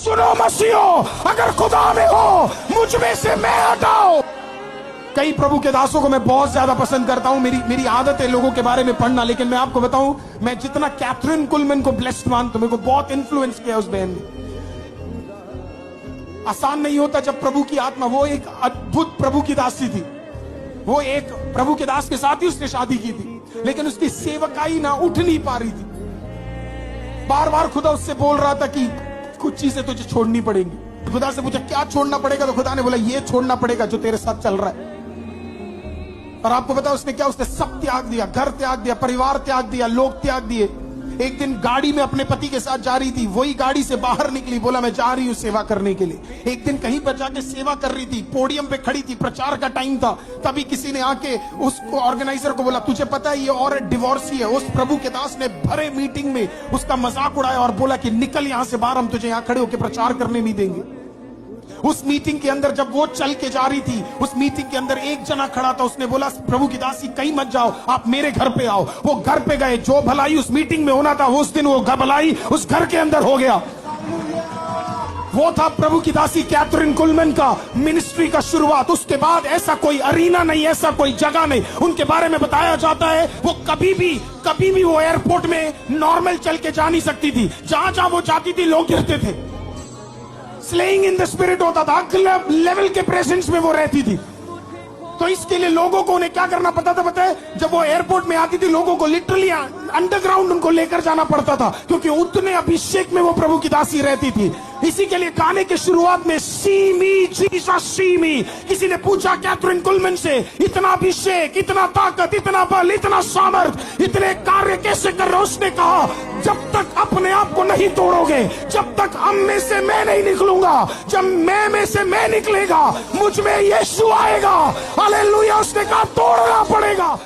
सुनो मसीहो, अगर खुदा में हो, मुझ में से मैं हटाओ। कई प्रभु के दासों को मैं बहुत ज्यादा पसंद करता हूं, मेरी आदत है लोगों के बारे में पढ़ना, लेकिन मैं आपको बताऊं, मैं जितना कैथरीन कुलमैन को ब्लेस्ड मानता हूं, मेरे को बहुत इन्फ्लुएंस किया उस बहन ने। आसान नहीं होता जब प्रभु की आत्मा, वो एक अद्भुत प्रभु की दासी थी, वो एक प्रभु के दास के साथ ही उसने शादी की थी, लेकिन उसकी सेवकाई ना उठ नहीं पा रही थी। बार बार खुदा उससे बोल रहा था कि कुछ चीजें तुझे छोड़नी पड़ेंगी। खुदा से पूछा क्या छोड़ना पड़ेगा, तो खुदा ने बोला ये छोड़ना पड़ेगा जो तेरे साथ चल रहा है। और आपको पता उसने क्या, उसने सब त्याग दिया, घर त्याग दिया, परिवार त्याग दिया, लोग त्याग दिए। एक दिन गाड़ी में अपने पति के साथ जा रही थी, वही गाड़ी से बाहर निकली, बोला मैं जा रही हूं सेवा करने के लिए। एक दिन कहीं पर जाके सेवा कर रही थी, पोडियम पे खड़ी थी, प्रचार का टाइम था, तभी किसी ने आके उसको ऑर्गेनाइजर को बोला तुझे पता है ये और डिवोर्सी है। उस प्रभु के दास ने भरे मीटिंग में उसका मजाक उड़ाया और बोला कि निकल यहां से बाहर, हम तुझे यहां खड़े होकर प्रचार करने नहीं देंगे। उस मीटिंग के अंदर जब वो चल के जा रही थी, उस मीटिंग के अंदर एक जना खड़ा था, उसने बोला प्रभु की दासी कहीं मत जाओ, आप मेरे घर पे आओ। वो घर पे गए, जो भलाई उस मीटिंग में होना था, उस दिन वो भलाई उस घर के अंदर हो गया। वो था प्रभु की दासी कैथरीन कुलमैन का मिनिस्ट्री का शुरुआत। उसके बाद ऐसा कोई अरीना नहीं, ऐसा कोई जगह नहीं। उनके बारे में बताया जाता है वो कभी भी वो एयरपोर्ट में नॉर्मल चल के जा नहीं सकती थी, जहां जहां वो जाती थी लोग गिरते थे। स्लेइंग इन द स्पिरिट होता था, अगले लेवल के प्रेजेंस में वो रहती थी। तो इसके लिए लोगों को उन्हें क्या करना पड़ता था पता है, जब वो एयरपोर्ट में आती थी लोगों को लिटरली अंडरग्राउंड उनको लेकर जाना पड़ता था, क्योंकि उतने अभिषेक में वो प्रभु की दासी रहती थी। इसी के लिए गाने के शुरुआत में सी मी जीसस सी मी, किसी ने पूछा कैथरीन कुलमैन से इतना अभिषेक, इतना ताकत, इतना बल, इतना सामर्थ, इतने कार्य कैसे कर रहे हो? उसने कहा जब तक अपने आप को नहीं तोड़ोगे, जब तक हम में से मैं नहीं निकलूंगा, जब मैं में से मैं निकलेगा, मुझ में यीशु आएगा। हालेलुया। उसने कहा तोड़ना पड़ेगा।